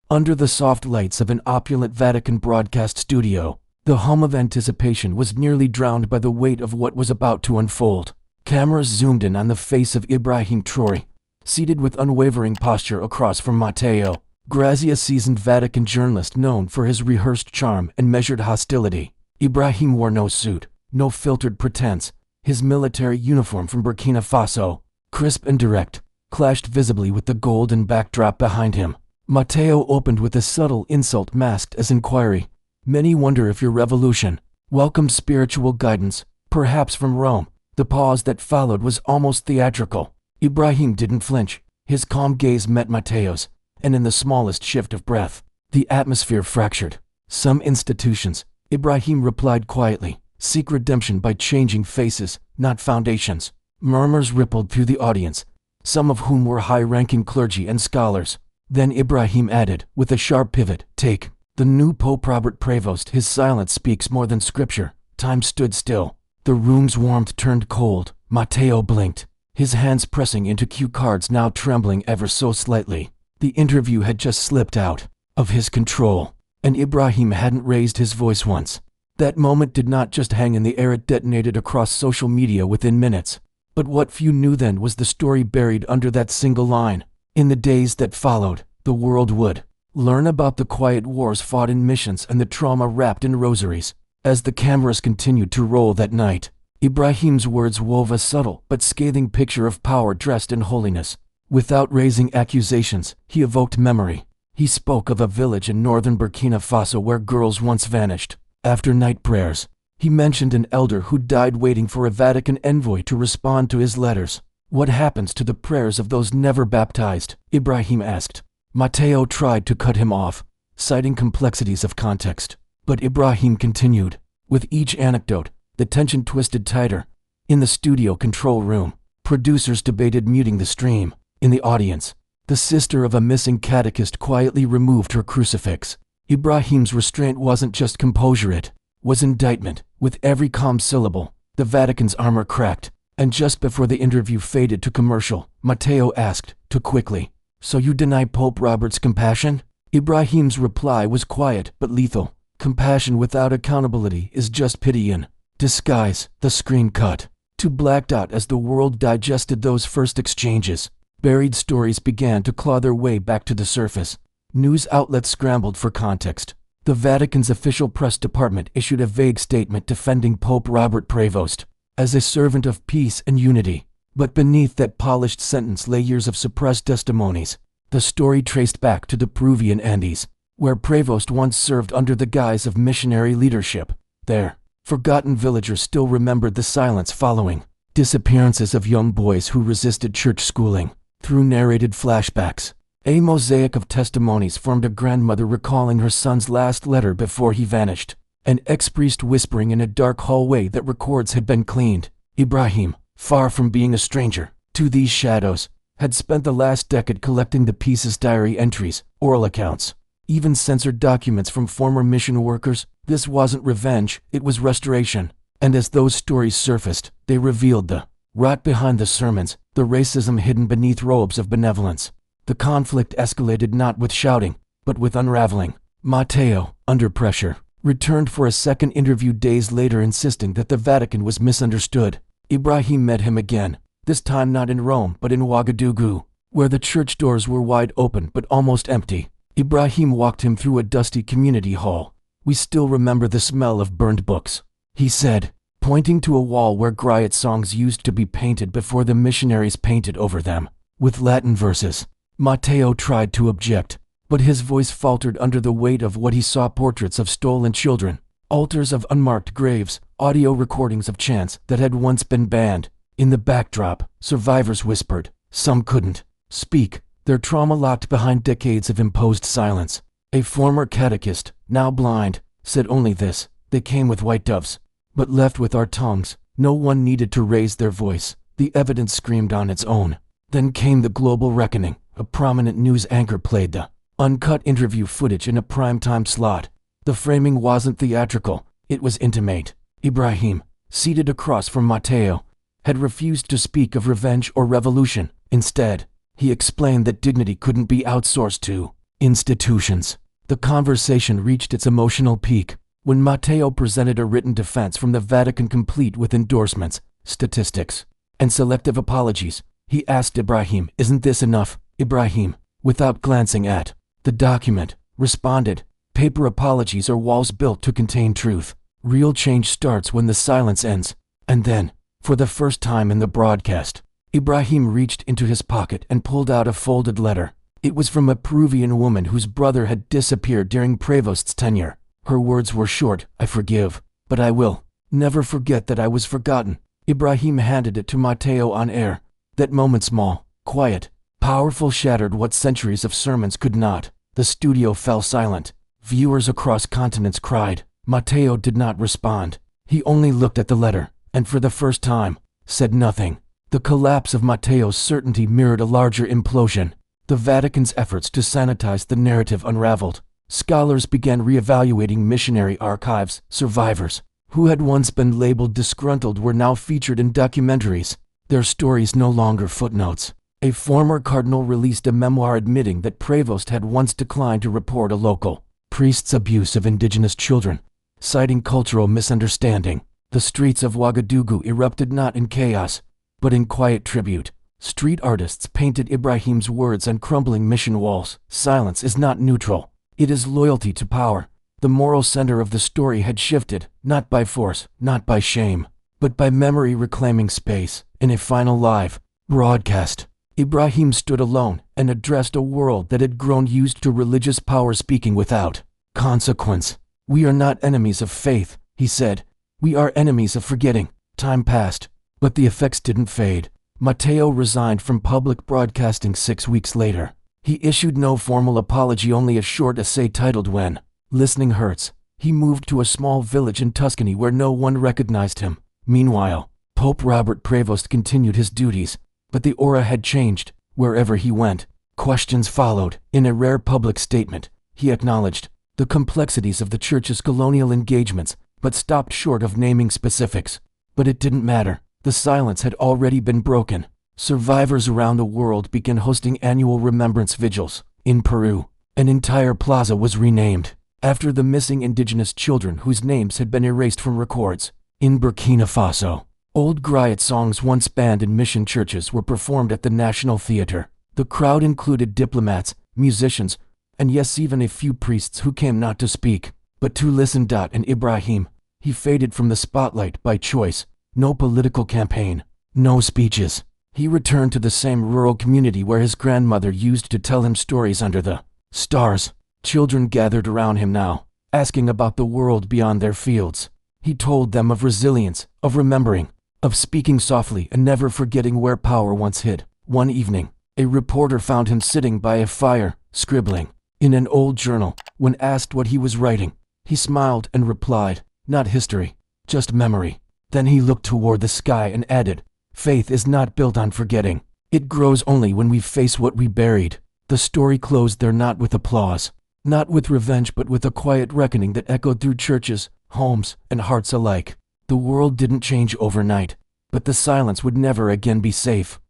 Under the soft lights of an opulent Vatican broadcast studio, the hum of anticipation was nearly drowned by the weight of what was about to unfold. Cameras zoomed in on the face of Ibrahim Traoré, seated with unwavering posture across from Matteo Grazia, a seasoned Vatican journalist known for his rehearsed charm and measured hostility. Ibrahim wore no suit, no filtered pretense. His military uniform from Burkina Faso, crisp and direct, clashed visibly with the golden backdrop behind him. Matteo opened with a subtle insult masked as inquiry. "Many wonder if your revolution welcomed spiritual guidance, perhaps from Rome." The pause that followed was almost theatrical. Ibrahim didn't flinch. His calm gaze met Matteo's, and in the smallest shift of breath, the atmosphere fractured. "Some institutions," Ibrahim replied quietly, "seek redemption by changing faces, not foundations." Murmurs rippled through the audience, some of whom were high-ranking clergy and scholars. Then Ibrahim added, with a sharp pivot, "Take the new Pope Robert Prevost. His silence speaks more than scripture." Time stood still. The room's warmth turned cold. Matteo blinked, his hands pressing into cue cards, now trembling ever so slightly. The interview had just slipped out of his control, and Ibrahim hadn't raised his voice once. That moment did not just hang in the air, it detonated across social media within minutes. But what few knew then was the story buried under that single line. In the days that followed, the world would learn about the quiet wars fought in missions and the trauma wrapped in rosaries. As the cameras continued to roll that night, Ibrahim's words wove a subtle but scathing picture of power dressed in holiness. Without raising accusations, he evoked memory. He spoke of a village in northern Burkina Faso where girls once vanished after night prayers. He mentioned an elder who died waiting for a Vatican envoy to respond to his letters. "What happens to the prayers of those never baptized?" Ibrahim asked. Matteo tried to cut him off, citing complexities of context. But Ibrahim continued. With each anecdote, the tension twisted tighter. In the studio control room, producers debated muting the stream. In the audience, the sister of a missing catechist quietly removed her crucifix. Ibrahim's restraint wasn't just composure, it was indictment. With every calm syllable, the Vatican's armor cracked, and just before the interview faded to commercial, Matteo asked, too quickly, "So you deny Pope Robert's compassion?" Ibrahim's reply was quiet but lethal. "Compassion without accountability is just pity in disguise." The screen cut to blacked out as the world digested those first exchanges. Buried stories began to claw their way back to the surface. News outlets scrambled for context. The Vatican's official press department issued a vague statement defending Pope Robert Prevost as a servant of peace and unity. But beneath that polished sentence lay years of suppressed testimonies. The story traced back to the Peruvian Andes, where Prevost once served under the guise of missionary leadership. There, forgotten villagers still remembered the silence following disappearances of young boys who resisted church schooling. Through narrated flashbacks, a mosaic of testimonies formed, a grandmother recalling her son's last letter before he vanished, an ex-priest whispering in a dark hallway that records had been cleaned. Ibrahim, far from being a stranger to these shadows, had spent the last decade collecting the pieces: diary entries, oral accounts, even censored documents from former mission workers. This wasn't revenge, it was restoration. And as those stories surfaced, they revealed the rot behind the sermons, the racism hidden beneath robes of benevolence. The conflict escalated not with shouting, but with unraveling. Matteo, under pressure, returned for a second interview days later, insisting that the Vatican was misunderstood. Ibrahim met him again, this time not in Rome but in Ouagadougou, where the church doors were wide open but almost empty. Ibrahim walked him through a dusty community hall. "We still remember the smell of burned books," he said, pointing to a wall where Griot songs used to be painted before the missionaries painted over them with Latin verses. Matteo tried to object, but his voice faltered under the weight of what he saw: portraits of stolen children, altars of unmarked graves, audio recordings of chants that had once been banned. In the backdrop, survivors whispered. Some couldn't speak, their trauma locked behind decades of imposed silence. A former catechist, now blind, said only this: "They came with white doves, but left with our tongues." No one needed to raise their voice. The evidence screamed on its own. Then came the global reckoning. A prominent news anchor played the uncut interview footage in a primetime slot. The framing wasn't theatrical, it was intimate. Ibrahim, seated across from Matteo, had refused to speak of revenge or revolution. Instead, he explained that dignity couldn't be outsourced to Institutions. The conversation reached its emotional peak when Matteo presented a written defense from the Vatican complete with endorsements, statistics, and selective apologies. He asked Ibrahim, "Isn't this enough?" Ibrahim, without glancing at the document, responded, "Paper apologies are walls built to contain truth. Real change starts when the silence ends." And then, for the first time in the broadcast, Ibrahim reached into his pocket and pulled out a folded letter. It was from a Peruvian woman whose brother had disappeared during Prevost's tenure. Her words were short: "I forgive, but I will never forget that I was forgotten." Ibrahim handed it to Matteo on air. That moment, small, quiet, powerful, shattered what centuries of sermons could not. The studio fell silent. Viewers across continents cried. Matteo did not respond. He only looked at the letter, and for the first time, said nothing. The collapse of Matteo's certainty mirrored a larger implosion. The Vatican's efforts to sanitize the narrative unraveled. Scholars began reevaluating missionary archives. Survivors, who had once been labeled disgruntled, were now featured in documentaries, their stories no longer footnotes. A former cardinal released a memoir admitting that Prevost had once declined to report a local priest's abuse of indigenous children, citing cultural misunderstanding. The streets of Ouagadougou erupted not in chaos, but in quiet tribute. Street artists painted Ibrahim's words on crumbling mission walls. Silence is not neutral. It is loyalty to power. The moral center of the story had shifted, not by force, not by shame, but by memory reclaiming space. In a final live broadcast, Ibrahim stood alone and addressed a world that had grown used to religious power speaking without consequence. "We are not enemies of faith," he said. "We are enemies of forgetting." Time passed, but the effects didn't fade. Matteo resigned from public broadcasting 6 weeks later. He issued no formal apology, only a short essay titled "When Listening Hurts." He moved to a small village in Tuscany where no one recognized him. Meanwhile, Pope Robert Prevost continued his duties, but the aura had changed. Wherever he went, questions followed. In a rare public statement, he acknowledged the complexities of the Church's colonial engagements, but stopped short of naming specifics. But it didn't matter. The silence had already been broken. Survivors around the world began hosting annual remembrance vigils. In Peru, an entire plaza was renamed after the missing indigenous children whose names had been erased from records. In Burkina Faso, old griot songs once banned in mission churches were performed at the National Theatre. The crowd included diplomats, musicians, and yes, even a few priests who came not to speak, but to listen. And Ibrahim, he faded from the spotlight by choice. No political campaign, no speeches. He returned to the same rural community where his grandmother used to tell him stories under the stars. Children gathered around him now, asking about the world beyond their fields. He told them of resilience, of remembering, of speaking softly and never forgetting where power once hid. One evening, a reporter found him sitting by a fire, scribbling in an old journal. When asked what he was writing, he smiled and replied, "Not history, just memory." Then he looked toward the sky and added, "Faith is not built on forgetting. It grows only when we face what we buried." The story closed there, not with applause, not with revenge, but with a quiet reckoning that echoed through churches, homes, and hearts alike. The world didn't change overnight, but the silence would never again be safe.